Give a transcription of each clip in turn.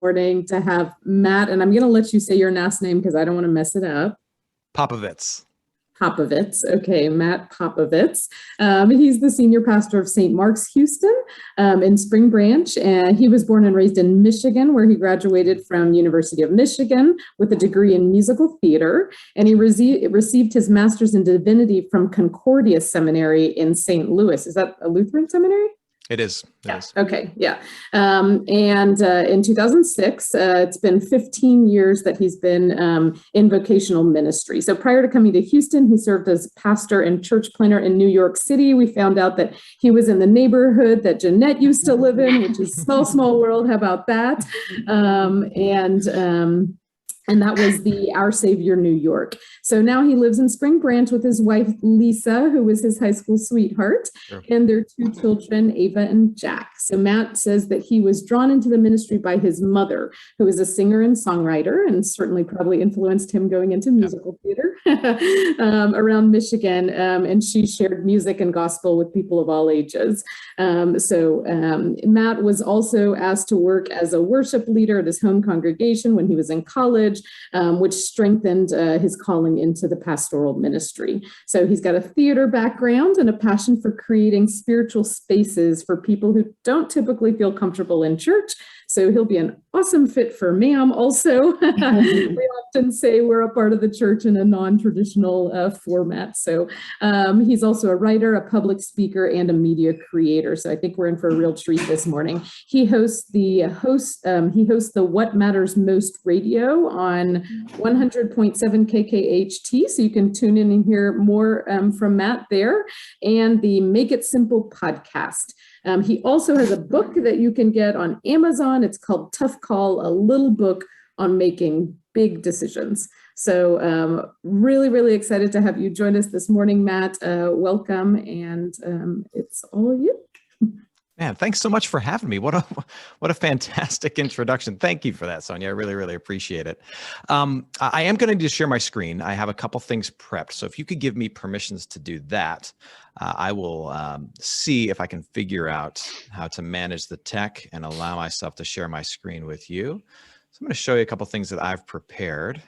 Morning to have Matt, and I'm going to let you say your last name because I don't want to mess it up. Popovitz. Popovitz. Okay, Matt Popovitz. He's the senior pastor of St. Mark's, Houston, in Spring Branch. He was born and raised in Michigan, where he graduated from University of Michigan with a degree in musical theater. And he received his master's in divinity from Concordia Seminary in St. Louis. Is that a Lutheran seminary? It is. Yeah. Okay. Yeah. In 2006, it's been 15 years that he's been in vocational ministry. So prior to coming to Houston, he served as pastor and church planner in New York City. We found out that he was in the neighborhood that Jeanette used to live in, which is small, small world. How about that? And that was the Our Savior, New York. So now he lives in Spring Branch with his wife, Lisa, who was his high school sweetheart, and their two children, Ava and Jack. So Matt says that he was drawn into the ministry by his mother, who is a singer and songwriter, and certainly probably influenced him going into musical theater around Michigan. And she shared music and gospel with people of all ages. Matt was also asked to work as a worship leader at his home congregation when he was in college, which strengthened his calling into the pastoral ministry. So he's got a theater background and a passion for creating spiritual spaces for people who don't typically feel comfortable in church. So he'll be an awesome fit for MAM also. We often say we're a part of the church in a non-traditional format. So he's also a writer, a public speaker, and a media creator. So I think we're in for a real treat this morning. He hosts the What Matters Most radio on 100.7 KKHT. So you can tune in and hear more from Matt there, and the Make It Simple podcast. He also has a book that you can get on Amazon. It's called Tough Call, a little book on making big decisions. So really, really excited to have you join us this morning, Matt. Welcome, and it's all you. Man, thanks so much for having me. What a fantastic introduction. Thank you for that, Sonia. I really, really appreciate it. I am going to just share my screen. I have a couple things prepped. So if you could give me permissions to do that, I will see if I can figure out how to manage the tech and allow myself to share my screen with you. So I'm going to show you a couple things that I've prepared.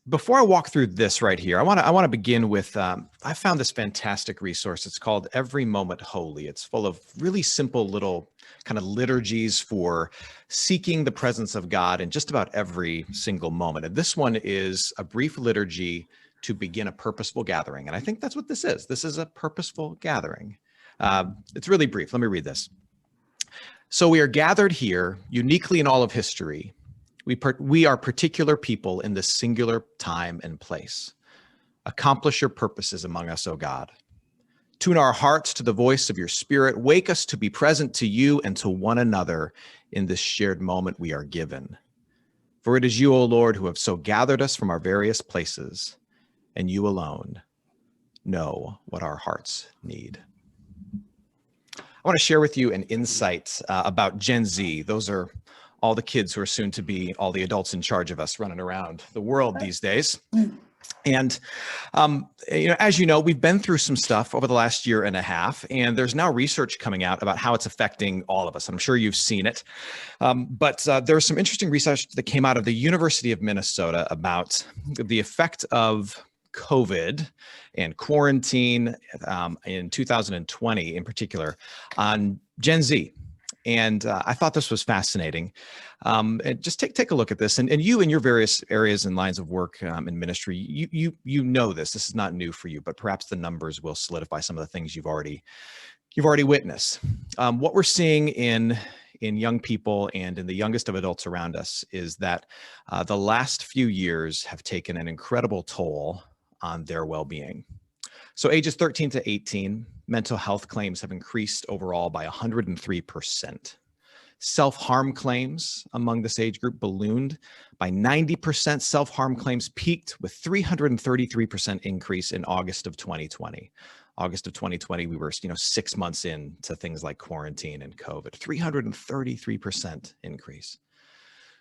Before I walk through this right here, I want to begin with, I found this fantastic resource. It's called Every Moment Holy. It's full of really simple little kind of liturgies for seeking the presence of God in just about every single moment. And this one is a brief liturgy to begin a purposeful gathering. And I think that's what this is. This is a purposeful gathering. It's really brief. Let me read this. So we are gathered here uniquely in all of history. We are particular people in this singular time and place. Accomplish your purposes among us, O God. Tune our hearts to the voice of your Spirit. Wake us to be present to you and to one another in this shared moment we are given. For it is you, O Lord, who have so gathered us from our various places, and you alone know what our hearts need. I want to share with you an insight about Gen Z. Those are all the kids who are soon to be all the adults in charge of us running around the world these days. And, as you know, we've been through some stuff over the last year and a half, and there's now research coming out about how it's affecting all of us. I'm sure you've seen it. But there's some interesting research that came out of the University of Minnesota about the effect of COVID and quarantine in 2020 in particular on Gen Z. And I thought this was fascinating. And just take a look at this. And you in your various areas and lines of work in ministry, you know this. This is not new for you, but perhaps the numbers will solidify some of the things you've already witnessed. What we're seeing in young people and in the youngest of adults around us is that the last few years have taken an incredible toll on their well-being. So ages 13 to 18, mental health claims have increased overall by 103%. Self-harm claims among this age group ballooned by 90%. Self-harm claims peaked with 333% increase in August of 2020. August of 2020, we were 6 months into things like quarantine and COVID. 333% increase.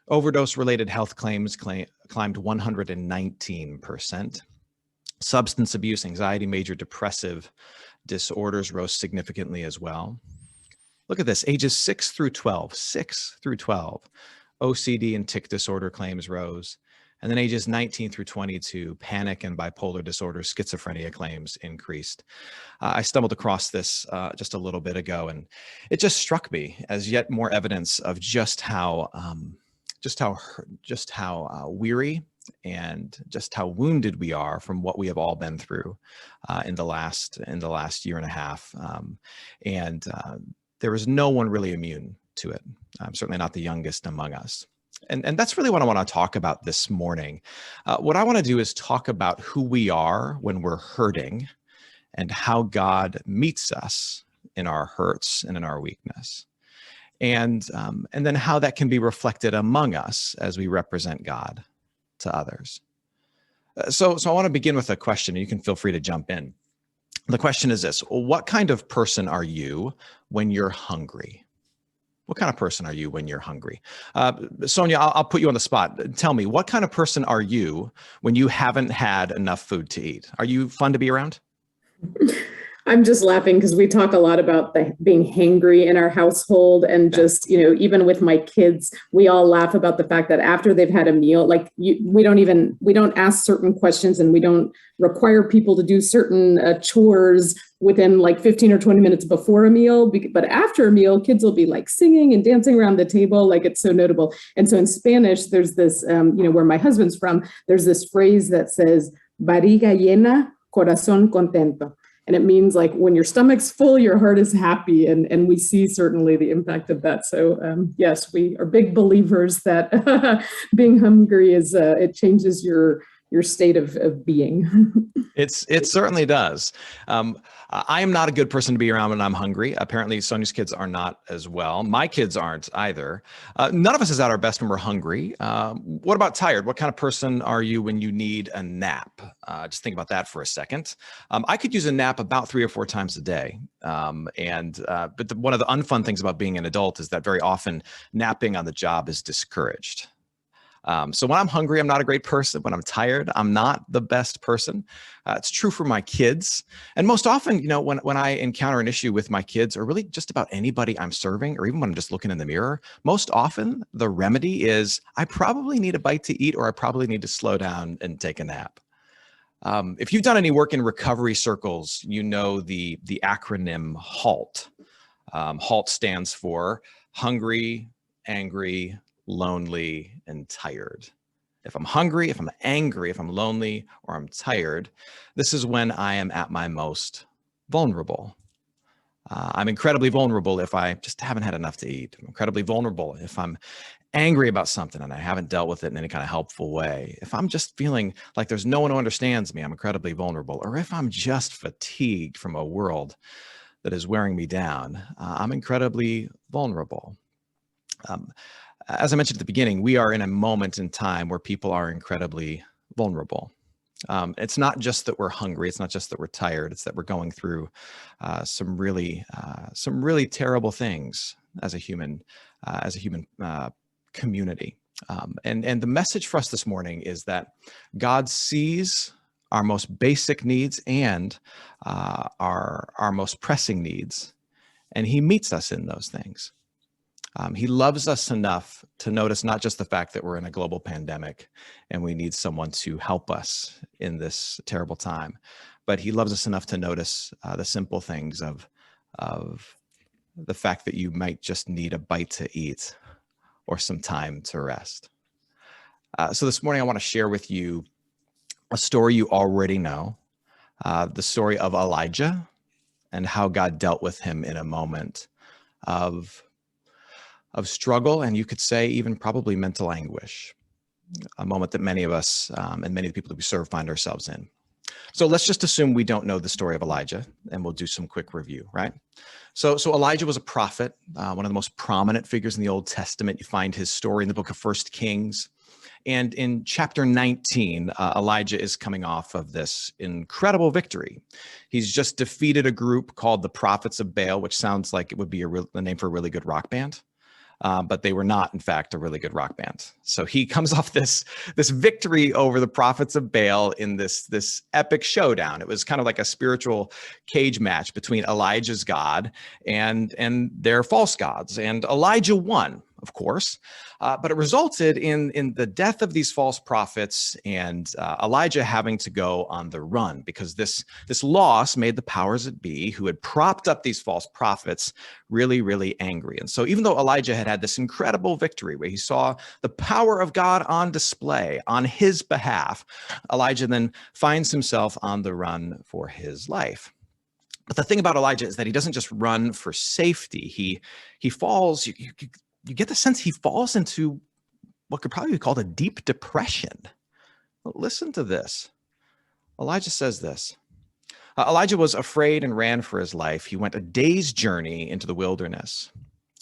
Overdose-related health claims climbed 119%. Substance abuse, anxiety, major depressive disorders rose significantly as well. Look at this, ages 6 through 12, OCD and tic disorder claims rose. And then ages 19 through 22, panic and bipolar disorder, schizophrenia claims increased. I stumbled across this just a little bit ago, and it just struck me as yet more evidence of just how weary and just how wounded we are from what we have all been through in the last year and a half. There was no one really immune to it. I'm certainly not the youngest among us. And that's really what I want to talk about this morning. What I want to do is talk about who we are when we're hurting and how God meets us in our hurts and in our weakness. And then how that can be reflected among us as we represent God to others. So I want to begin with a question. You can feel free to jump in. The question is this: what kind of person are you when you're hungry? What kind of person are you when you're hungry? Sonia, I'll put you on the spot. Tell me, what kind of person are you when you haven't had enough food to eat? Are you fun to be around? I'm just laughing because we talk a lot about being hangry in our household, and just, even with my kids, we all laugh about the fact that after they've had a meal, we don't ask certain questions, and we don't require people to do certain chores within 15 or 20 minutes before a meal. But after a meal, kids will be singing and dancing around the table. It's so notable. And so in Spanish, there's this, where my husband's from, there's this phrase that says, barriga llena, corazón contento. And it means when your stomach's full, your heart is happy. And we see certainly the impact of that. So yes, we are big believers that being hungry it changes your state of being. It certainly does. I am not a good person to be around when I'm hungry. Apparently, Sonia's kids are not as well. My kids aren't either. None of us is at our best when we're hungry. What about tired? What kind of person are you when you need a nap? Just think about that for a second. I could use a nap about 3 or 4 times a day. But one of the unfun things about being an adult is that very often napping on the job is discouraged. So when I'm hungry, I'm not a great person. When I'm tired, I'm not the best person. It's true for my kids. And most often, when I encounter an issue with my kids, or really just about anybody I'm serving, or even when I'm just looking in the mirror, most often the remedy is I probably need a bite to eat, or I probably need to slow down and take a nap. If you've done any work in recovery circles, you know the acronym HALT. HALT stands for hungry, angry, lonely, and tired. If I'm hungry, if I'm angry, if I'm lonely, or I'm tired, this is when I am at my most vulnerable. I'm incredibly vulnerable if I just haven't had enough to eat. I'm incredibly vulnerable if I'm angry about something and I haven't dealt with it in any kind of helpful way. If I'm just feeling like there's no one who understands me, I'm incredibly vulnerable. Or if I'm just fatigued from a world that is wearing me down, I'm incredibly vulnerable. As I mentioned at the beginning, we are in a moment in time where people are incredibly vulnerable. It's not just that we're hungry. It's not just that we're tired. It's that we're going through some really terrible things as a human community. And the message for us this morning is that God sees our most basic needs and our most pressing needs, and He meets us in those things. He loves us enough to notice not just the fact that we're in a global pandemic and we need someone to help us in this terrible time, but He loves us enough to notice the simple things of the fact that you might just need a bite to eat or some time to rest. So this morning, I want to share with you a story you already know, the story of Elijah and how God dealt with him in a moment of struggle, and you could say even probably mental anguish, a moment that many of us and many of the people that we serve find ourselves in. So let's just assume we don't know the story of Elijah, and we'll do some quick review, right? So Elijah was a prophet, one of the most prominent figures in the Old Testament. You find his story in the book of 1 Kings. And in chapter 19, Elijah is coming off of this incredible victory. He's just defeated a group called the Prophets of Baal, which sounds like it would be a name for a really good rock band. but they were not, in fact, a really good rock band. So he comes off this victory over the prophets of Baal in this epic showdown. It was kind of like a spiritual cage match between Elijah's God and their false gods. And Elijah won, of course, but it resulted in the death of these false prophets and Elijah having to go on the run, because this loss made the powers that be, who had propped up these false prophets, really, really angry. And so even though Elijah had this incredible victory where he saw the power of God on display on his behalf, Elijah then finds himself on the run for his life. But the thing about Elijah is that he doesn't just run for safety. He falls, you get the sense he falls into what could probably be called a deep depression. Listen to this. Elijah says this. Elijah was afraid and ran for his life. He went a day's journey into the wilderness.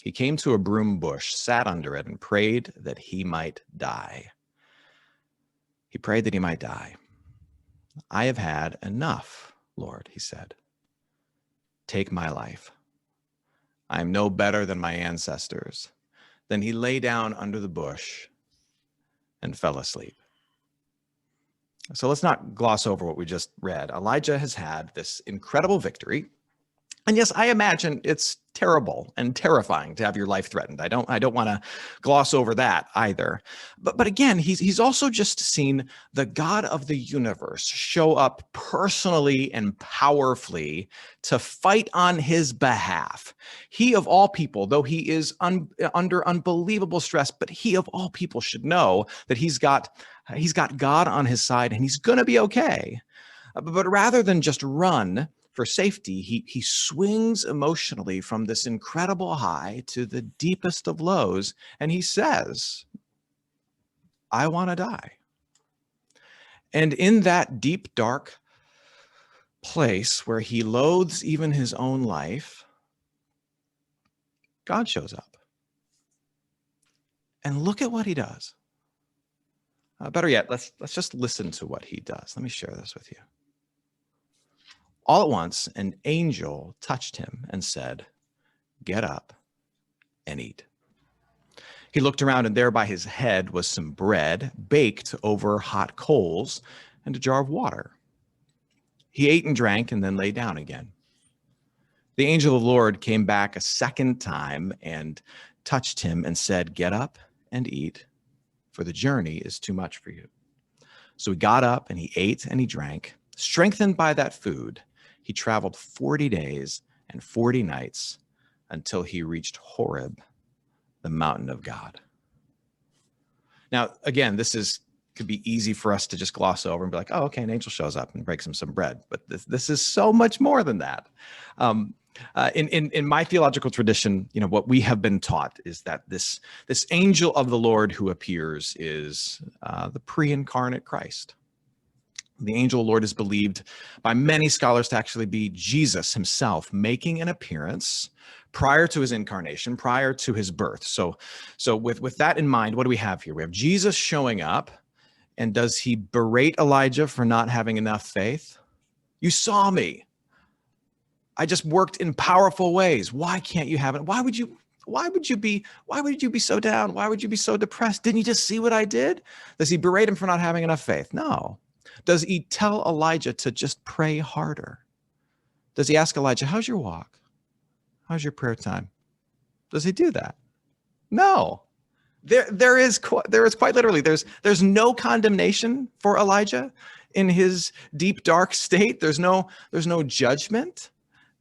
He came to a broom bush, sat under it, and prayed that he might die. He prayed that he might die. I have had enough, Lord, he said. Take my life. I am no better than my ancestors. Then he lay down under the bush and fell asleep. So let's not gloss over what we just read. Elijah has had this incredible victory. And yes, I imagine it's terrible and terrifying to have your life threatened. I don't want to gloss over that either. But again, he's also just seen the God of the universe show up personally and powerfully to fight on his behalf. He of all people, though he is under unbelievable stress, but he of all people should know that he's got God on his side and he's going to be okay. But rather than just run for safety, he swings emotionally from this incredible high to the deepest of lows, and he says, I want to die. And in that deep, dark place where he loathes even his own life, God shows up. And look at what he does. Better yet, let's just listen to what he does. Let me share this with you. All at once, an angel touched him and said, get up and eat. He looked around, and there by his head was some bread baked over hot coals and a jar of water. He ate and drank and then lay down again. The angel of the Lord came back a second time and touched him and said, get up and eat, for the journey is too much for you. So he got up and he ate and he drank. Strengthened by that food, he traveled 40 days and 40 nights until he reached Horeb, the mountain of God. Now, again, could be easy for us to just gloss over and be like, oh, okay, an angel shows up and breaks him some bread. But this is so much more than that. In my theological tradition, what we have been taught is that this angel of the Lord who appears is the pre-incarnate Christ. The angel of the Lord is believed by many scholars to actually be Jesus himself, making an appearance prior to his incarnation, prior to his birth. So with that in mind, what do we have here? We have Jesus showing up, and does he berate Elijah for not having enough faith? You saw me. I just worked in powerful ways. Why can't you have it? Why would you be so down? Why would you be so depressed? Didn't you just see what I did? Does he berate him for not having enough faith? No. Does he tell Elijah to just pray harder? Does he ask Elijah, how's your walk? How's your prayer time? Does he do that? No. There is quite literally, there's no condemnation for Elijah in his deep, dark state. There's no judgment.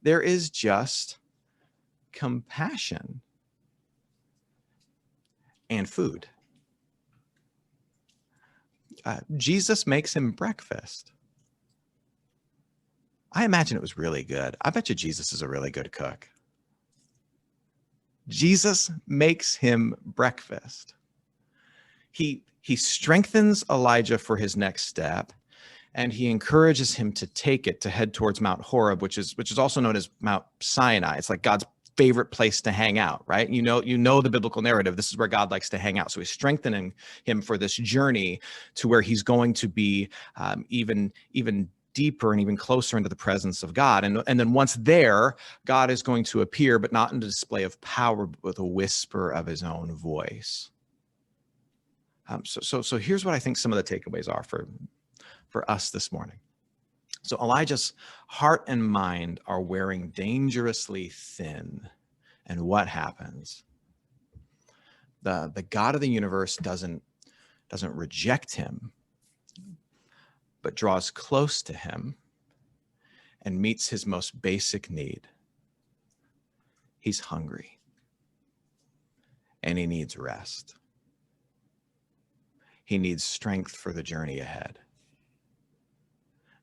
There is just compassion and food. Jesus makes him breakfast. I imagine it was really good. I bet you Jesus is a really good cook. Jesus makes him breakfast. He strengthens Elijah for his next step, and he encourages him to take it to head towards Mount Horeb, which is also known as Mount Sinai. It's like God's favorite place to hang out, right? You know the biblical narrative. This is where God likes to hang out. So he's strengthening him for this journey to where he's going to be even deeper and even closer into the presence of God. And then once there, God is going to appear, but not in a display of power, but with a whisper of his own voice. So here's what I think some of the takeaways are for us this morning. So Elijah's heart and mind are wearing dangerously thin. And what happens? The God of the universe doesn't reject him, but draws close to him and meets his most basic need. He's hungry and he needs rest. He needs strength for the journey ahead.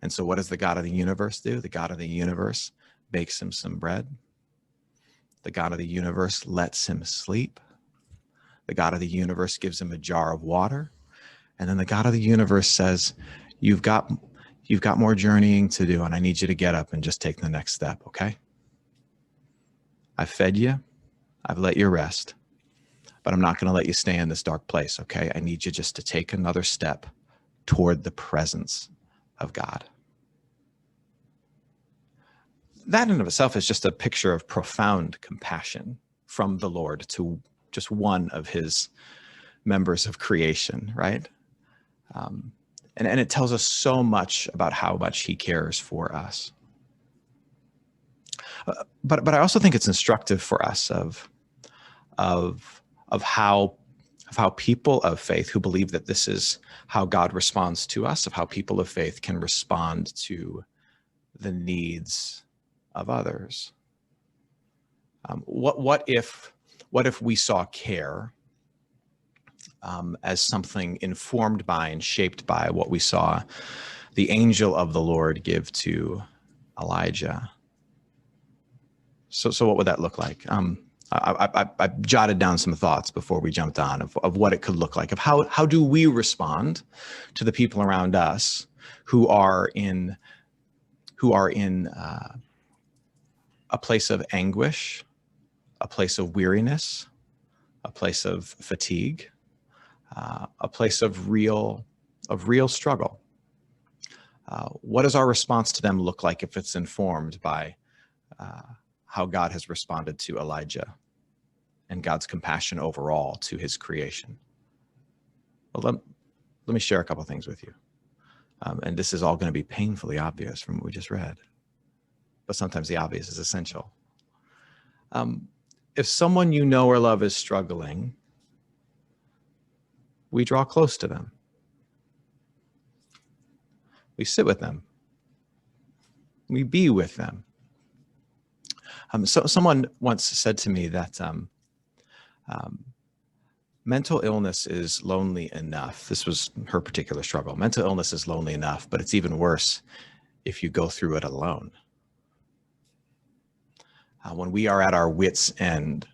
And so what does the God of the universe do? The God of the universe bakes him some bread. The God of the universe lets him sleep. The God of the universe gives him a jar of water. And then the God of the universe says, you've got more journeying to do, and I need you to get up and just take the next step, okay? I've fed you. I've let you rest. But I'm not going to let you stay in this dark place, okay? I need you just to take another step toward the presence of God. That in and of itself is just a picture of profound compassion from the Lord to just one of his members of creation, right? And it tells us so much about how much he cares for us. But I also think it's instructive for us of how people of faith who believe that this is how God responds to us, of how people of faith can respond to the needs of others. What if we saw care as something informed by and shaped by what we saw the angel of the Lord give to Elijah? So what would that look like? I jotted down some thoughts before we jumped on of what it could look like, of how do we respond to the people around us who are in a place of anguish, a place of weariness, a place of fatigue, a place of real struggle. What does our response to them look like if it's informed by how God has responded to Elijah and God's compassion overall to his creation? Well, let me share a couple of things with you. And this is all going to be painfully obvious from what we just read, but sometimes the obvious is essential. If someone you know or love is struggling, we draw close to them. We sit with them. We be with them. So someone once said to me that mental illness is lonely enough. This was her particular struggle. Mental illness is lonely enough, but it's even worse if you go through it alone. When we are at our wits' end,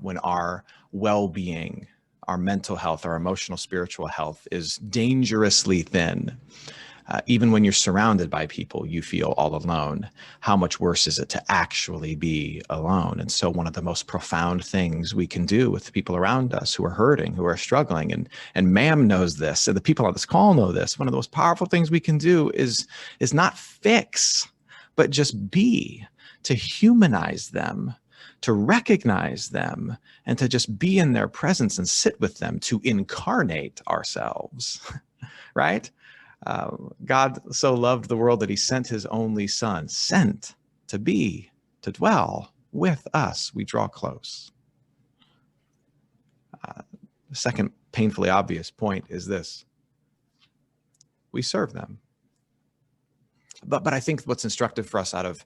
when our well-being, our mental health, our emotional, spiritual health is dangerously thin, even when you're surrounded by people, you feel all alone. How much worse is it to actually be alone? And so one of the most profound things we can do with the people around us who are hurting, who are struggling, and MAM knows this, and the people on this call know this, one of the most powerful things we can do is not fix, but just be, to humanize them, to recognize them, and to just be in their presence and sit with them, to incarnate ourselves, right? God so loved the world that he sent his only son, sent to be, to dwell with us. We draw close. The second painfully obvious point is this: we serve them. But I think what's instructive for us out of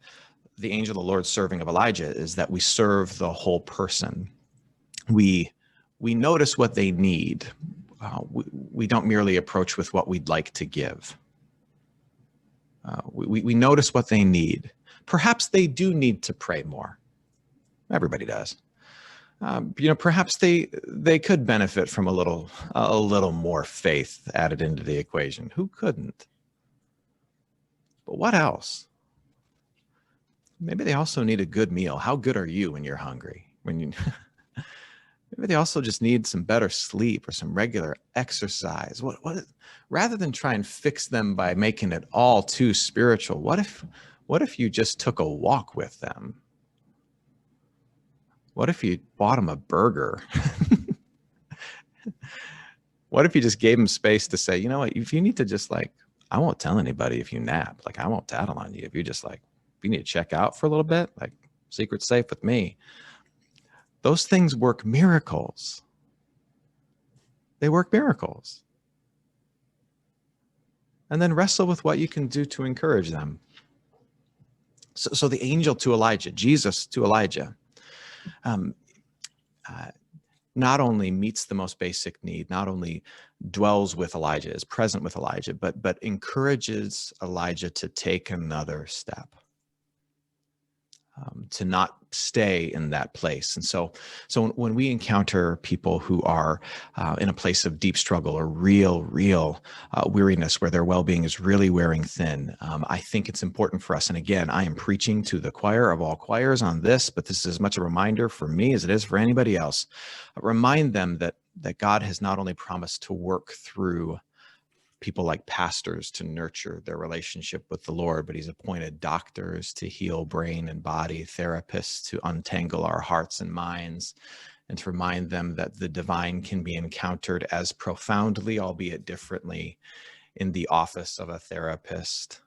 the angel of the Lord serving of Elijah is that we serve the whole person. We notice what they need. We don't merely approach with what we'd like to give. We notice what they need. Perhaps they do need to pray more. Everybody does. Perhaps they could benefit from a little more faith added into the equation. Who couldn't? But what else? Maybe they also need a good meal. How good are you when you're hungry? Maybe they also just need some better sleep or some regular exercise. Rather than try and fix them by making it all too spiritual, what if you just took a walk with them? What if you bought them a burger? What if you just gave them space to say, you know what, if you need to just like, I won't tell anybody if you nap. Like, I won't tattle on you. If you just like, if you need to check out for a little bit, like, secret's safe with me. Those things work miracles. They work miracles. And then wrestle with what you can do to encourage them. So the angel to Elijah, Jesus to Elijah, not only meets the most basic need, not only dwells with Elijah, is present with Elijah, but encourages Elijah to take another step, to not stay in that place. And so when we encounter people who are in a place of deep struggle or real weariness, where their well-being is really wearing thin, I think it's important for us. And again, I am preaching to the choir of all choirs on this, but this is as much a reminder for me as it is for anybody else. Remind them that God has not only promised to work through people like pastors to nurture their relationship with the Lord, but he's appointed doctors to heal brain and body, therapists to untangle our hearts and minds, and to remind them that the divine can be encountered as profoundly, albeit differently, in the office of a therapist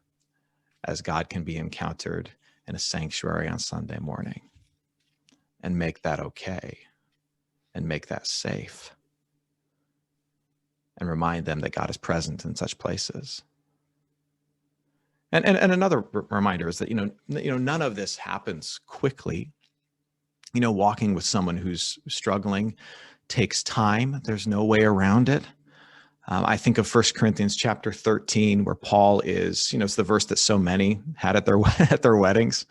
as God can be encountered in a sanctuary on Sunday morning, and make that okay and make that safe. And remind them that God is present in such places. And another reminder is that, none of this happens quickly. Walking with someone who's struggling takes time. There's no way around it. I think of 1 Corinthians chapter 13, where Paul is, it's the verse that so many had at their weddings.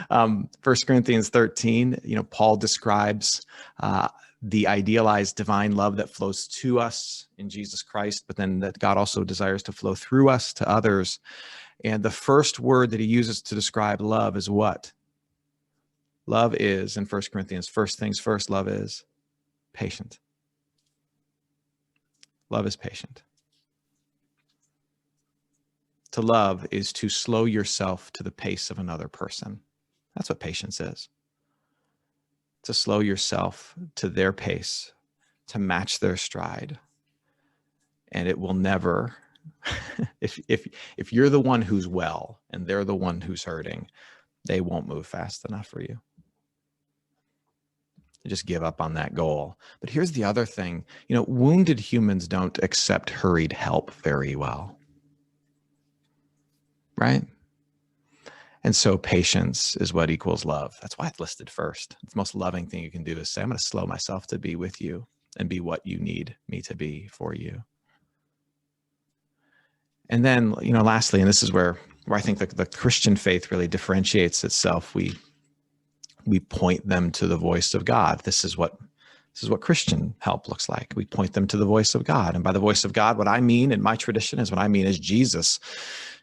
1 Corinthians 13, Paul describes the idealized divine love that flows to us in Jesus Christ, but then that God also desires to flow through us to others. And the first word that he uses to describe love is what? Love is, in 1 Corinthians, first things first, love is patient. Love is patient. To love is to slow yourself to the pace of another person. That's what patience is. To slow yourself to their pace, to match their stride. And it will never, if you're the one who's well and they're the one who's hurting, they won't move fast enough for you. You just give up on that goal. But here's the other thing, wounded humans don't accept hurried help very well. Right? And so patience is what equals love. That's why it's listed first. It's the most loving thing you can do is say, I'm going to slow myself to be with you and be what you need me to be for you. And then, lastly, and this is where I think the Christian faith really differentiates itself. We point them to the voice of God. This is what Christian help looks like. We point them to the voice of God. And by the voice of God, what I mean in my tradition is what I mean as Jesus,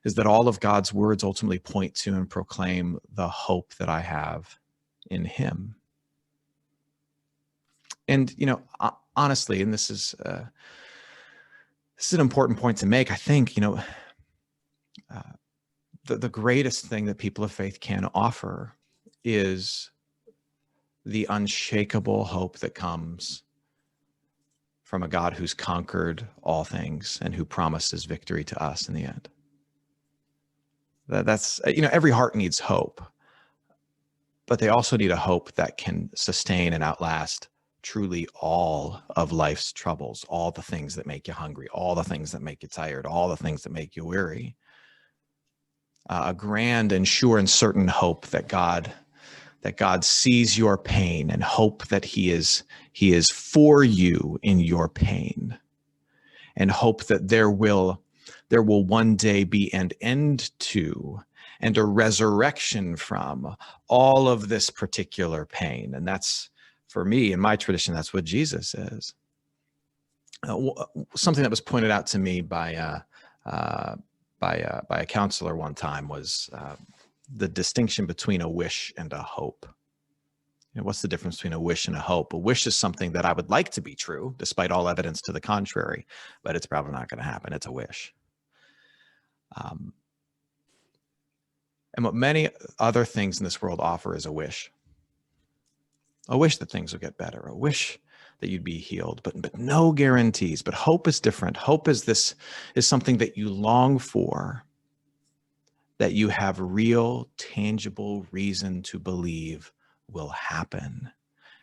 is that all of God's words ultimately point to and proclaim the hope that I have in him. And, honestly, and this is an important point to make, I think, the greatest thing that people of faith can offer is the unshakable hope that comes from a God who's conquered all things and who promises victory to us in the end. That's, every heart needs hope, but they also need a hope that can sustain and outlast truly all of life's troubles, all the things that make you hungry, all the things that make you tired, all the things that make you weary. A grand and sure and certain hope that God sees your pain, and hope that he is for you in your pain, and hope that there will one day be an end to and a resurrection from all of this particular pain. And that's, for me, in my tradition, that's what Jesus is. Something that was pointed out to me by a counselor one time was the distinction between a wish and a hope. what's the difference between a wish and a hope? A wish is something that I would like to be true, despite all evidence to the contrary, but it's probably not going to happen. It's a wish. And what many other things in this world offer is a wish. A wish that things will get better, a wish that you'd be healed, but no guarantees. But hope is different. Hope is something that you long for, that you have real, tangible reason to believe will happen.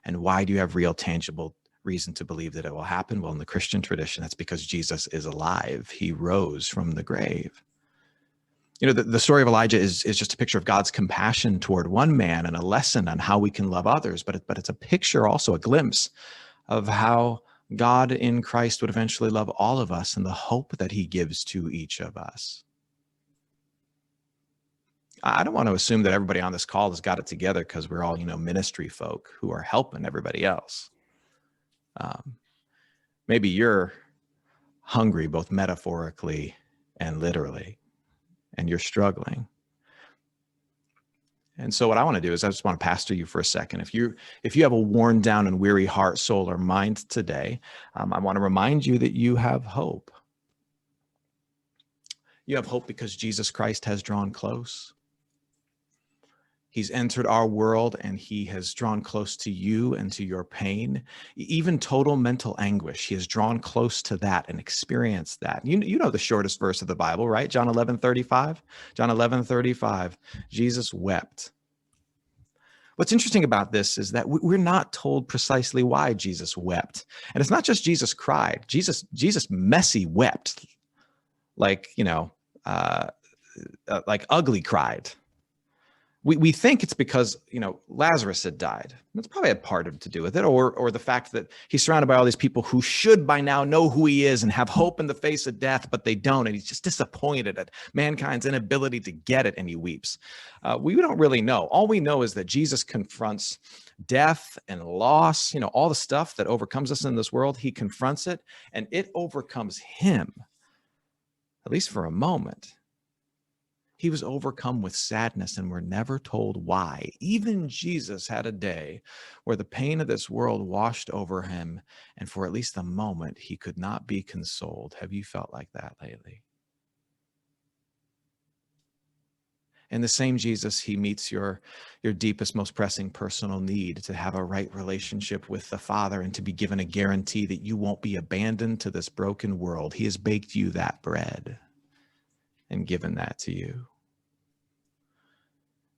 And why do you have real, tangible reason to believe that it will happen? Well, in the Christian tradition, that's because Jesus is alive. He rose from the grave. The story of Elijah is just a picture of God's compassion toward one man and a lesson on how we can love others. But it's a picture, also a glimpse of how God in Christ would eventually love all of us and the hope that he gives to each of us. I don't want to assume that everybody on this call has got it together because we're all, ministry folk who are helping everybody else. Maybe you're hungry, both metaphorically and literally, and you're struggling. And so what I want to do is I just want to pastor you for a second. If you have a worn down and weary heart, soul, or mind today, I want to remind you that you have hope. You have hope because Jesus Christ has drawn close. He's entered our world and he has drawn close to you and to your pain, even total mental anguish. He has drawn close to that and experienced that. You know the shortest verse of the Bible, right? John 11:35. John 11:35. Jesus wept. What's interesting about this is that we're not told precisely why Jesus wept. And it's not just Jesus cried. Jesus messy wept, like ugly cried. We think it's because, Lazarus had died. That's probably a part of it to do with it, or the fact that he's surrounded by all these people who should by now know who he is and have hope in the face of death, but they don't. And he's just disappointed at mankind's inability to get it, and he weeps. We don't really know. All we know is that Jesus confronts death and loss, all the stuff that overcomes us in this world. He confronts it, and it overcomes him, at least for a moment. He was overcome with sadness, and we're never told why. Even Jesus had a day where the pain of this world washed over him, and for at least a moment, he could not be consoled. Have you felt like that lately? And the same Jesus, he meets your deepest, most pressing personal need to have a right relationship with the Father and to be given a guarantee that you won't be abandoned to this broken world. He has baked you that bread and given that to you.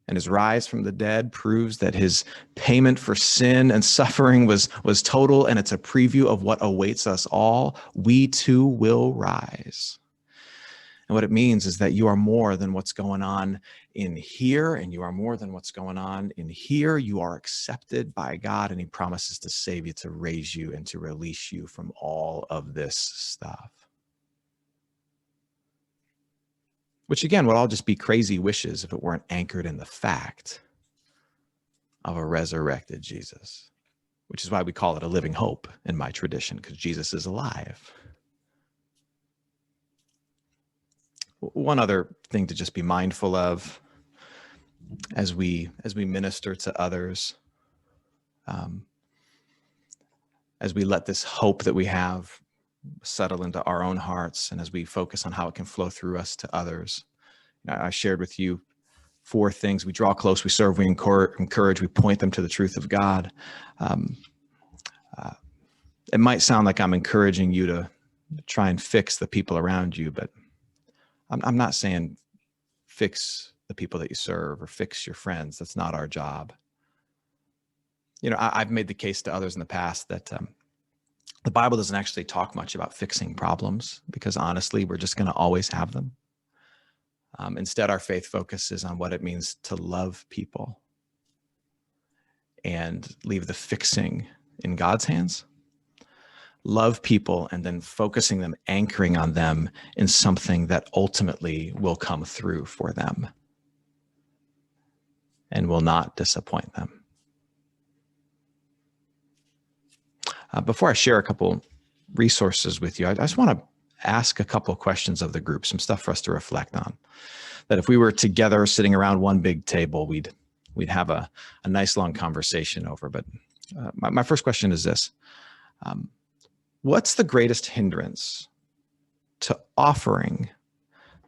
And his rise from the dead proves that his payment for sin and suffering was total, and it's a preview of what awaits us all. We too will rise. And what it means is that you are more than what's going on in here, and you are more than what's going on in here. You are accepted by God, and he promises to save you, to raise you, and to release you from all of this stuff. Which again would all just be crazy wishes if it weren't anchored in the fact of a resurrected Jesus, which is why we call it a living hope in my tradition, because Jesus is alive. One other thing to just be mindful of as we minister to others, as we let this hope that we have settle into our own hearts, and as we focus on how it can flow through us to others. I shared with you 4 things. We draw close, we serve, we encourage, we point them to the truth of God. It might sound like I'm encouraging you to try and fix the people around you, but I'm not saying fix the people that you serve or fix your friends. That's not our job. I've made the case to others in the past that the Bible doesn't actually talk much about fixing problems, because honestly, we're just going to always have them. Instead, our faith focuses on what it means to love people and leave the fixing in God's hands. Love people and then focusing them, anchoring on them in something that ultimately will come through for them and will not disappoint them. Before I share a couple resources with you, I just want to ask a couple of questions of the group, some stuff for us to reflect on. That if we were together sitting around one big table, we'd we'd have a nice long conversation over. But my first question is this. What's the greatest hindrance to offering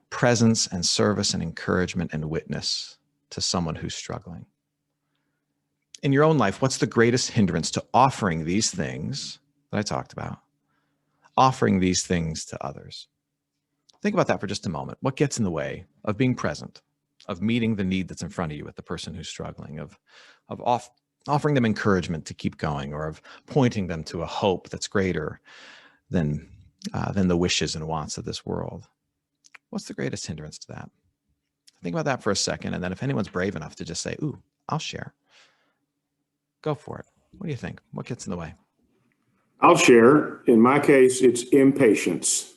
presence and service and encouragement and witness to someone who's struggling? In your own life, what's the greatest hindrance to offering these things that I talked about, offering these things to others? Think about that for just a moment. What gets in the way of being present, of meeting the need that's in front of you with the person who's struggling, of offering them encouragement to keep going, or of pointing them to a hope that's greater than the wishes and wants of this world? What's the greatest hindrance to that? Think about that for a second. And then if anyone's brave enough to just say, ooh, I'll share, go for it. What do you think? What gets in the way? I'll share. In my case, it's impatience.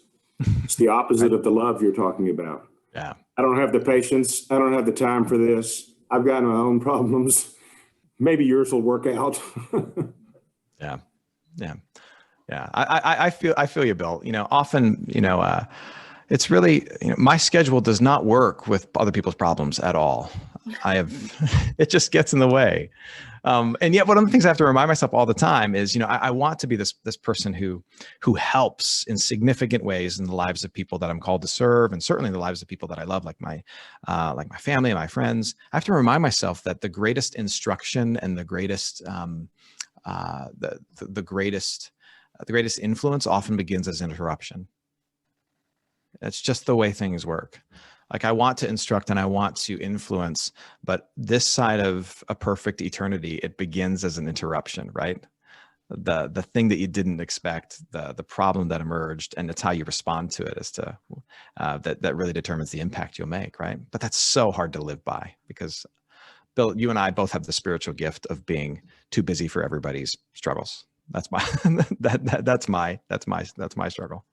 It's the opposite of the love you're talking about. Yeah. I don't have the patience. I don't have the time for this. I've got my own problems. Maybe yours will work out. Yeah. I feel you, Bill. Often, it's really, my schedule does not work with other people's problems at all. It just gets in the way. And yet one of the things I have to remind myself all the time is, I want to be this person who helps in significant ways in the lives of people that I'm called to serve, and certainly in the lives of people that I love, like my family and my friends. I have to remind myself that the greatest instruction and the greatest the greatest influence often begins as interruption. That's just the way things work. Like, I want to instruct and I want to influence, but this side of a perfect eternity, it begins as an interruption, right? The thing that you didn't expect, the problem that emerged, and it's how you respond to it as to that really determines the impact you'll make, right? But that's so hard to live by, because Bill, you and I both have the spiritual gift of being too busy for everybody's struggles. That's my that's my struggle.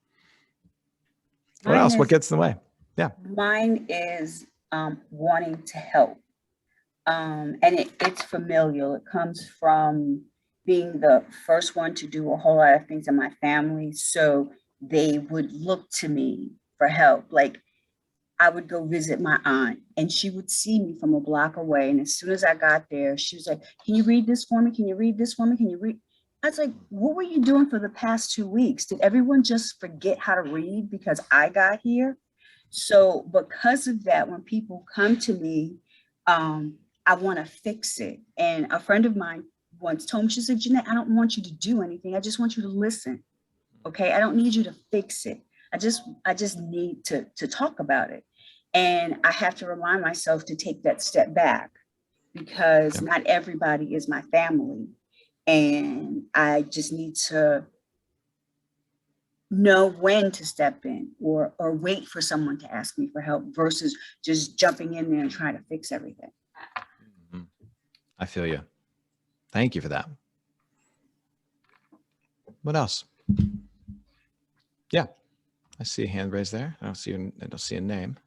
What else? What gets in the way? Yeah. Mine is wanting to help. And it's familial. It comes from being the first one to do a whole lot of things in my family. So they would look to me for help. Like, I would go visit my aunt and she would see me from a block away. And as soon as I got there, she was like, can you read this for me? Can you read this for me? Can you read? I was like, what were you doing for the past 2 weeks? Did everyone just forget how to read because I got here? So because of that, when people come to me, I want to fix it. And a friend of mine once told me, she said, Jeanette, I don't want you to do anything. I just want you to listen. Okay. I don't need you to fix it. I just need to talk about it. And I have to remind myself to take that step back, because not everybody is my family. And I just need to know when to step in, or wait for someone to ask me for help versus just jumping in there and trying to fix everything. Mm-hmm. I feel you. Thank you for that. What else? Yeah, I see a hand raised there. I don't see a name.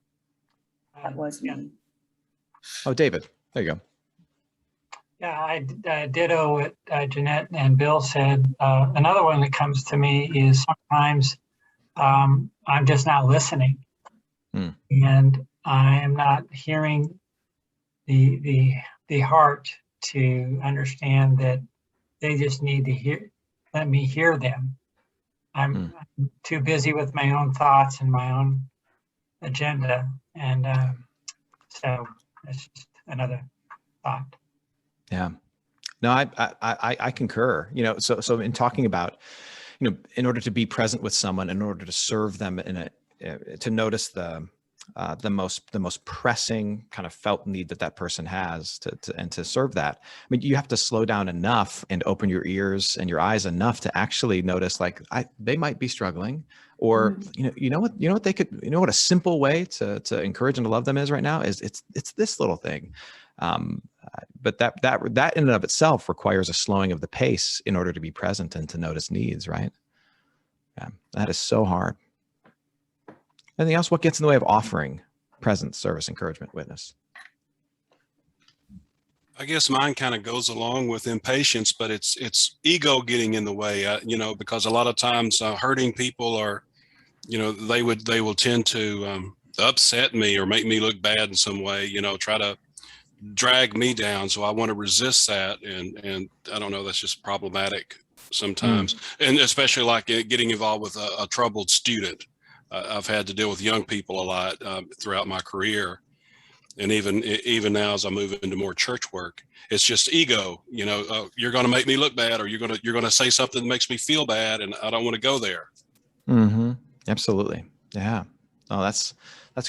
That was me. Oh, David. There you go. Yeah, I ditto what Jeanette and Bill said. Another one that comes to me is sometimes I'm just not listening, and I am not hearing the heart to understand that they just need to let me hear them. I'm too busy with my own thoughts and my own agenda, and so that's just another thought. Yeah, no, I concur. So in talking about, in order to be present with someone, in order to serve them to notice the most pressing kind of felt need that person has and to serve that. I mean, you have to slow down enough and open your ears and your eyes enough to actually notice, like, they might be struggling, or what a simple way to encourage and to love them is right now is it's this little thing. But that in and of itself requires a slowing of the pace in order to be present and to notice needs, right? Yeah, that is so hard. Anything else? What gets in the way of offering presence, service, encouragement, witness? I guess mine kind of goes along with impatience, but it's ego getting in the way, because a lot of times hurting people are, they will tend to upset me or make me look bad in some way, try to drag me down. So I want to resist that. And I don't know, that's just problematic sometimes. And especially like getting involved with a troubled student. I've had to deal with young people a lot throughout my career. And even now, as I move into more church work, it's just ego. You know, you're going to make me look bad, or you're going to say something that makes me feel bad, and I don't want to go there. Mm-hmm. Absolutely. Yeah. Oh, that's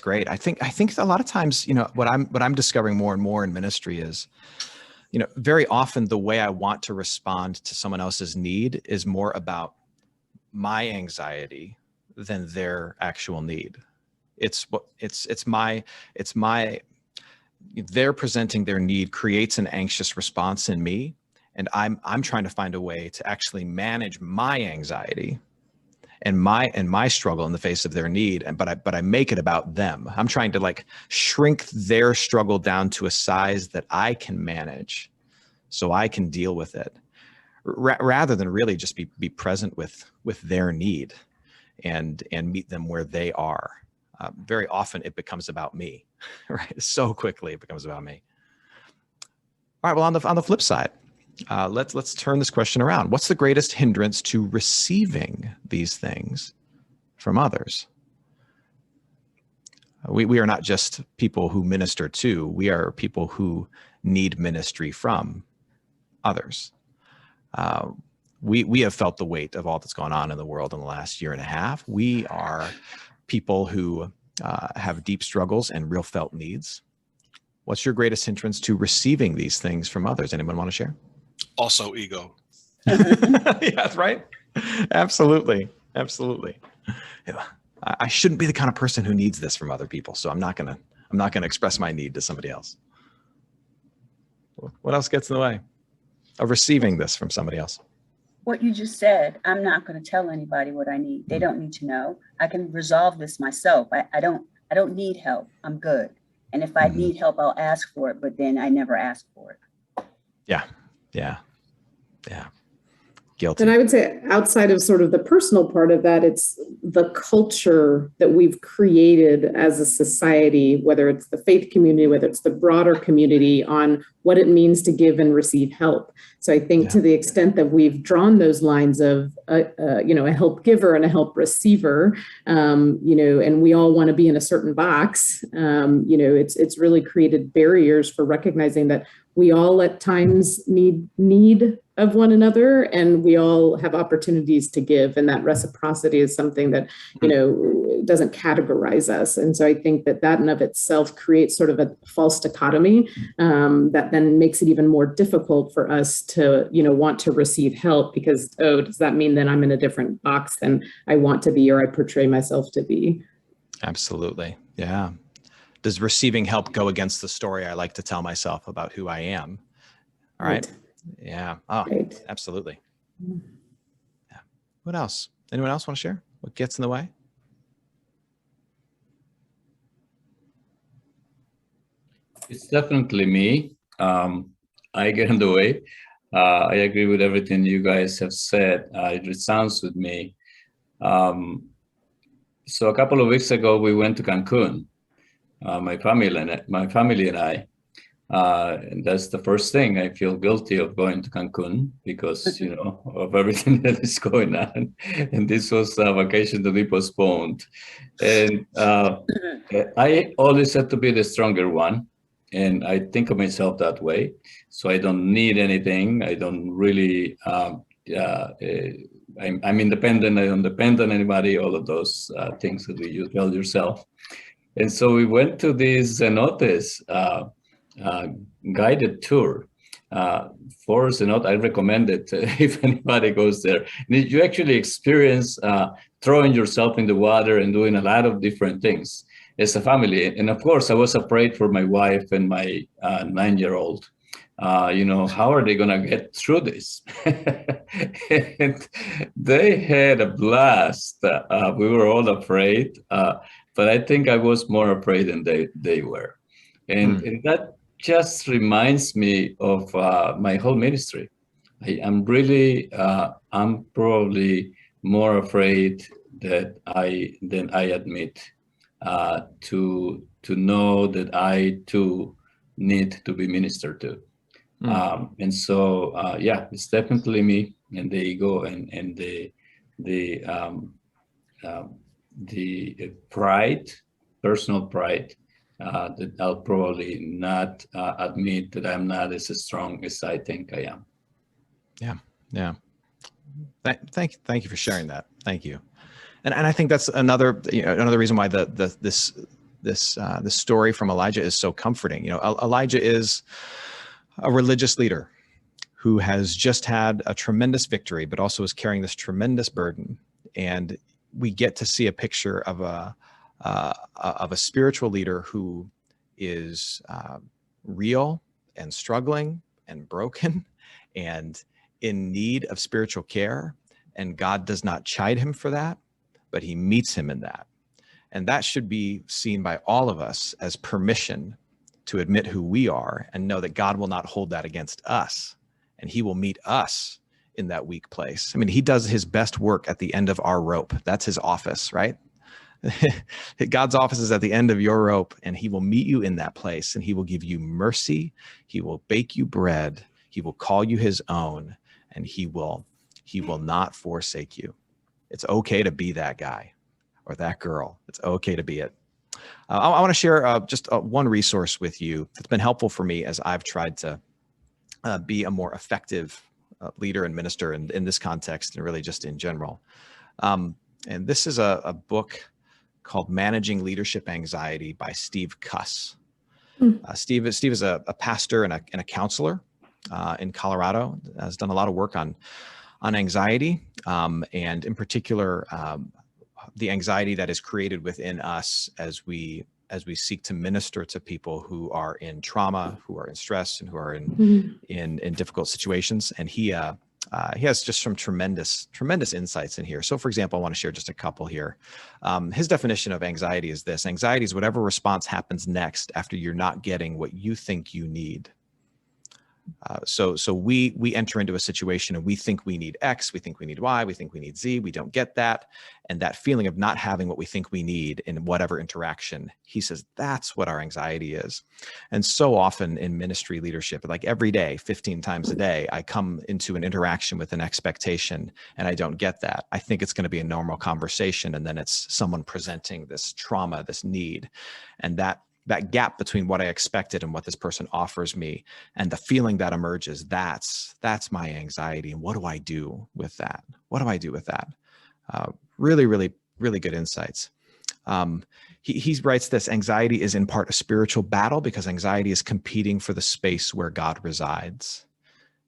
great. I think a lot of times, you know, what I'm discovering more and more in ministry is, you know, very often the way I want to respond to someone else's need is more about my anxiety than their actual need. It's they're presenting their need creates an anxious response in me, and I'm trying to find a way to actually manage my anxiety and my struggle in the face of their need, but I make it about them. I'm trying to like shrink their struggle down to a size that I can manage, so I can deal with it, rather than really just be present with their need and meet them where they are. Very often it becomes about me, right? So quickly it becomes about me. All right. Well, on the flip side, let's turn this question around. What's the greatest hindrance to receiving these things from others? We are not just people who minister to, we are people who need ministry from others. We have felt the weight of all that's gone on in the world in the last year and a half. We are people who have deep struggles and real felt needs. What's your greatest hindrance to receiving these things from others? Anyone want to share? Also ego. Yes, right? Absolutely. Absolutely. I shouldn't be the kind of person who needs this from other people, so I'm not gonna express my need to somebody else. What else gets in the way of receiving this from somebody else? What you just said, I'm not going to tell anybody what I need. They don't need to know. I can resolve this myself. I don't need help. I'm good. And if I need help, I'll ask for it, but then I never ask for it. Yeah. Guilty. And I would say outside of sort of the personal part of that, it's the culture that we've created as a society, whether it's the faith community, whether it's the broader community, on what it means to give and receive help. So I think to the extent that we've drawn those lines of, a help giver and a help receiver, and we all want to be in a certain box, it's really created barriers for recognizing that we all at times need of one another, and we all have opportunities to give, and that reciprocity is something that doesn't categorize us. And so I think that in of itself creates sort of a false dichotomy that then makes it even more difficult for us to want to receive help, because does that mean that I'm in a different box than I want to be or I portray myself to be? Absolutely. Yeah. Does receiving help go against the story I like to tell myself about who I am? All right. Yeah. Oh, right. Absolutely. Yeah. What else? Anyone else want to share? What gets in the way? It's definitely me. I get in the way. I agree with everything you guys have said. It resounds with me. So a couple of weeks ago, we went to Cancun. My family and I. And that's the first thing. I feel guilty of going to Cancun because, of everything that is going on. And this was a vacation to be postponed. And I always had to be the stronger one. And I think of myself that way. So I don't need anything. I don't really, I'm independent. I don't depend on anybody, all of those things that you tell yourself. And so we went to this cenotes guided tour. For cenote, I recommend it if anybody goes there. And you actually experience throwing yourself in the water and doing a lot of different things as a family. And of course, I was afraid for my wife and my 9-year-old. How are they going to get through this? And they had a blast. We were all afraid. But I think I was more afraid than they were. And that just reminds me of my whole ministry. I'm probably more afraid than I admit to know that I too need to be ministered to. And so, yeah, it's definitely me and the ego and the pride, personal pride, that I'll probably not admit that I'm not as strong as I think I am. Yeah. Thank you for sharing that. Thank you. And I think that's another reason why this story from Elijah is so comforting. Elijah is a religious leader who has just had a tremendous victory, but also is carrying this tremendous burden. And we get to see a picture of a spiritual leader who is real and struggling and broken and in need of spiritual care. And God does not chide him for that, but he meets him in that. And that should be seen by all of us as permission to admit who we are and know that God will not hold that against us. And he will meet us in that weak place. I mean, he does his best work at the end of our rope. That's his office, right? God's office is at the end of your rope, and he will meet you in that place, and he will give you mercy. He will bake you bread. He will call you his own, and he will not forsake you. It's okay to be that guy or that girl. It's okay to be it. I want to share just one resource with you that's been helpful for me as I've tried to be a more effective leader and minister in this context and really just in general. And this is a book called Managing Leadership Anxiety by Steve Cuss. Steve is a pastor and a counselor in Colorado, has done a lot of work on anxiety, and in particular, the anxiety that is created within us as we seek to minister to people who are in trauma, who are in stress, and who are in difficult situations. And he has just some tremendous insights in here. So, for example, I want to share just a couple here. His definition of anxiety is this: anxiety is whatever response happens next after you're not getting what you think you need. So we enter into a situation and we think we need X, we think we need Y, we think we need Z, we don't get that. And that feeling of not having what we think we need in whatever interaction, he says, that's what our anxiety is. And so often in ministry leadership, like every day, 15 times a day, I come into an interaction with an expectation and I don't get that. I think it's going to be a normal conversation. And then it's someone presenting this trauma, this need, and that gap between what I expected and what this person offers me and the feeling that emerges, that's my anxiety. And what do I do with that? Really, really, really good insights. He writes this: anxiety is in part a spiritual battle because anxiety is competing for the space where God resides.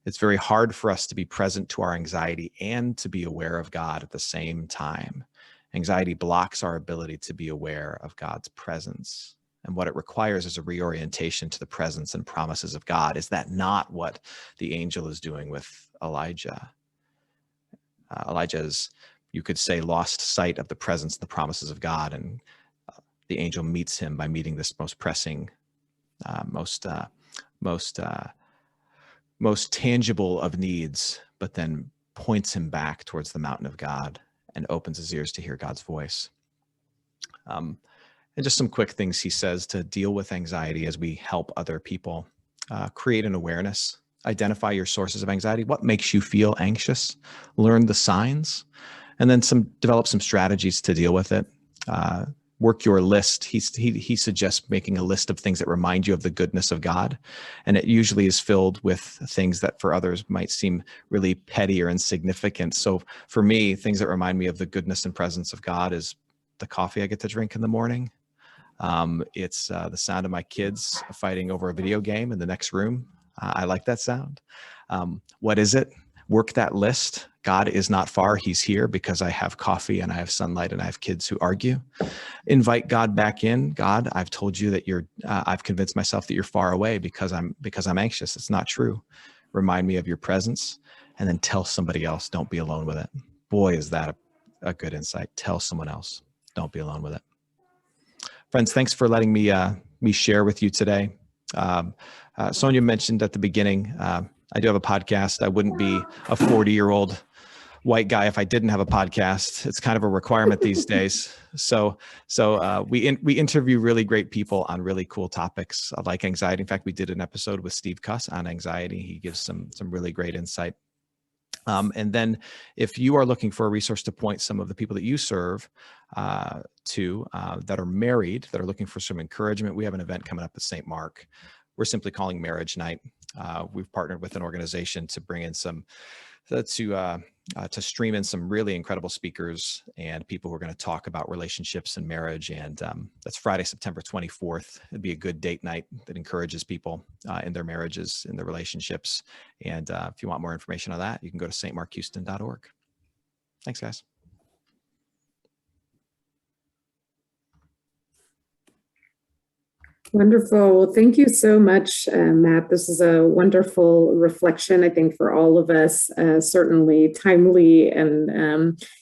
It's very hard for us to be present to our anxiety and to be aware of God at the same time. Anxiety blocks our ability to be aware of God's presence. And what it requires is a reorientation to the presence and promises of God. Is that not what the angel is doing with Elijah? Elijah is, you could say, lost sight of the presence and the promises of God. And the angel meets him by meeting this most pressing, most tangible of needs, but then points him back towards the mountain of God and opens his ears to hear God's voice. And just some quick things he says to deal with anxiety as we help other people. Create an awareness. Identify your sources of anxiety. What makes you feel anxious? Learn the signs. And then develop some strategies to deal with it. Work your list. He suggests making a list of things that remind you of the goodness of God. And it usually is filled with things that for others might seem really petty or insignificant. So for me, things that remind me of the goodness and presence of God is the coffee I get to drink in the morning. It's the sound of my kids fighting over a video game in the next room. I like that sound. What is it? Work that list. God is not far. He's here because I have coffee and I have sunlight and I have kids who argue. Invite God back in. God, I've told you that I've convinced myself that you're far away because I'm anxious. It's not true. Remind me of your presence, and then tell somebody else. Don't be alone with it. Boy, is that a good insight. Tell someone else. Don't be alone with it. Friends, thanks for letting me share with you today. Sonia mentioned at the beginning, I do have a podcast. I wouldn't be a 40-year-old white guy if I didn't have a podcast. It's kind of a requirement these days. So we interview really great people on really cool topics like anxiety. In fact, we did an episode with Steve Cuss on anxiety. He gives some really great insight. And then if you are looking for a resource to point some of the people that you serve to that are married, that are looking for some encouragement, we have an event coming up at St. Mark. We're simply calling Marriage Night. We've partnered with an organization to bring in to stream in some really incredible speakers and people who are going to talk about relationships and marriage. And that's Friday, September 24th. It'd be a good date night that encourages people in their marriages, in their relationships. And if you want more information on that, you can go to stmarkhouston.org. Thanks, guys. Wonderful. Well, thank you so much, Matt. This is a wonderful reflection, I think, for all of us, certainly timely. And,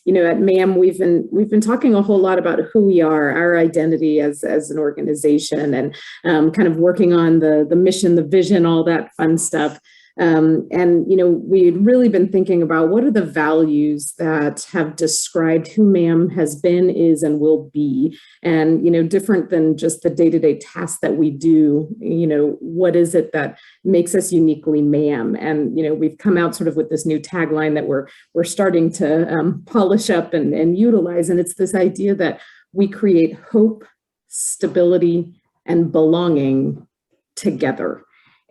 at MAM, we've been talking a whole lot about who we are, our identity as an organization, and kind of working on the mission, the vision, all that fun stuff. We'd really been thinking about what are the values that have described who MAM has been, is, and will be. And, different than just the day-to-day tasks that we do, what is it that makes us uniquely MAM? And, we've come out sort of with this new tagline that we're starting to polish up and utilize. And it's this idea that we create hope, stability, and belonging together.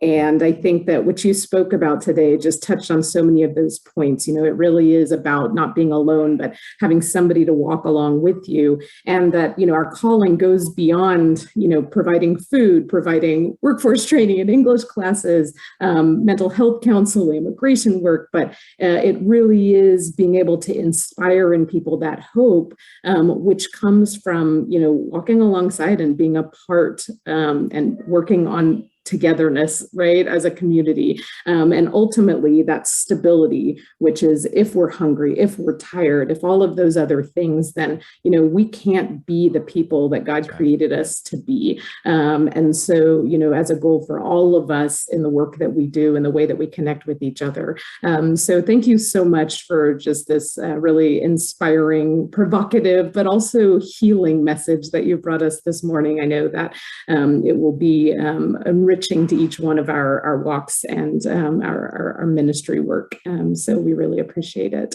And I think that what you spoke about today just touched on so many of those points. It really is about not being alone, but having somebody to walk along with you. And that, our calling goes beyond, providing food, providing workforce training and English classes, mental health counseling, immigration work. But it really is being able to inspire in people that hope, which comes from, walking alongside and being a part and working on togetherness, right, as a community. And ultimately that stability, which is if we're hungry, if we're tired, if all of those other things, then, we can't be the people that God created us to be. And so, as a goal for all of us in the work that we do and the way that we connect with each other. So thank you so much for just this really inspiring, provocative, but also healing message that you brought us this morning. I know that it will be enriching to each one of our walks and our ministry work. So we really appreciate it.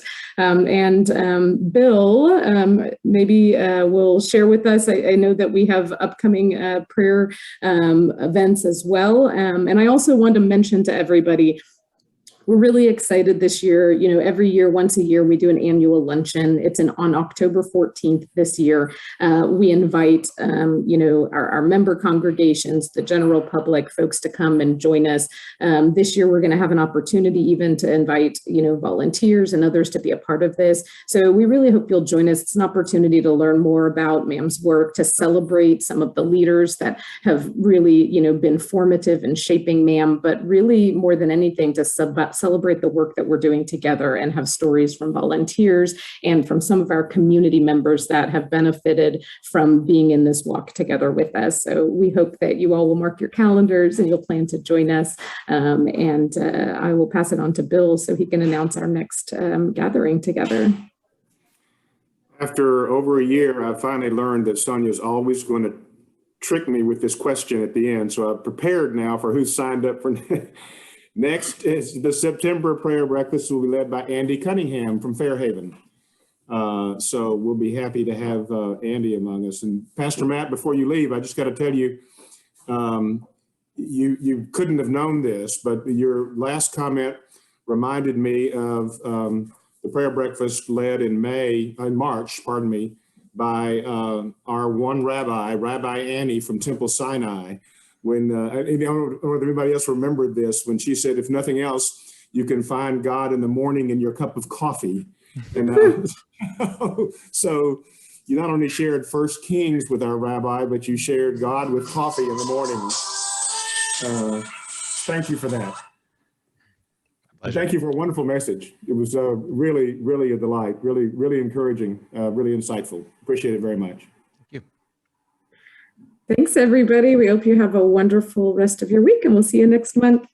Bill, maybe will share with us. I know that we have upcoming prayer events as well. And I also want to mention to everybody, we're really excited this year. Every year, once a year, we do an annual luncheon. It's on October 14th this year. We invite, our member congregations, the general public, folks to come and join us. This year, we're going to have an opportunity even to invite, volunteers and others to be a part of this. So we really hope you'll join us. It's an opportunity to learn more about MAM's work, to celebrate some of the leaders that have really, been formative in shaping MAM, but really more than anything to celebrate the work that we're doing together and have stories from volunteers and from some of our community members that have benefited from being in this walk together with us. So we hope that you all will mark your calendars and you'll plan to join us. And I will pass it on to Bill so he can announce our next gathering together. After over a year, I finally learned that Sonia's always going to trick me with this question at the end. So I'm prepared now for who's signed up for next. Is the September prayer breakfast will be led by Andy Cunningham from Fairhaven. So we'll be happy to have Andy among us. And Pastor Matt, before you leave, I just got to tell you, you couldn't have known this, but your last comment reminded me of the prayer breakfast led in March, by our one rabbi, Rabbi Annie from Temple Sinai. When I don't know if anybody else remembered this, when she said, if nothing else, you can find God in the morning in your cup of coffee. And so you not only shared First Kings with our rabbi, but you shared God with coffee in the morning. Thank you for that. Thank you for a wonderful message. It was really, really a delight, really, really encouraging, really insightful. Appreciate it very much. Thanks, everybody. We hope you have a wonderful rest of your week, and we'll see you next month.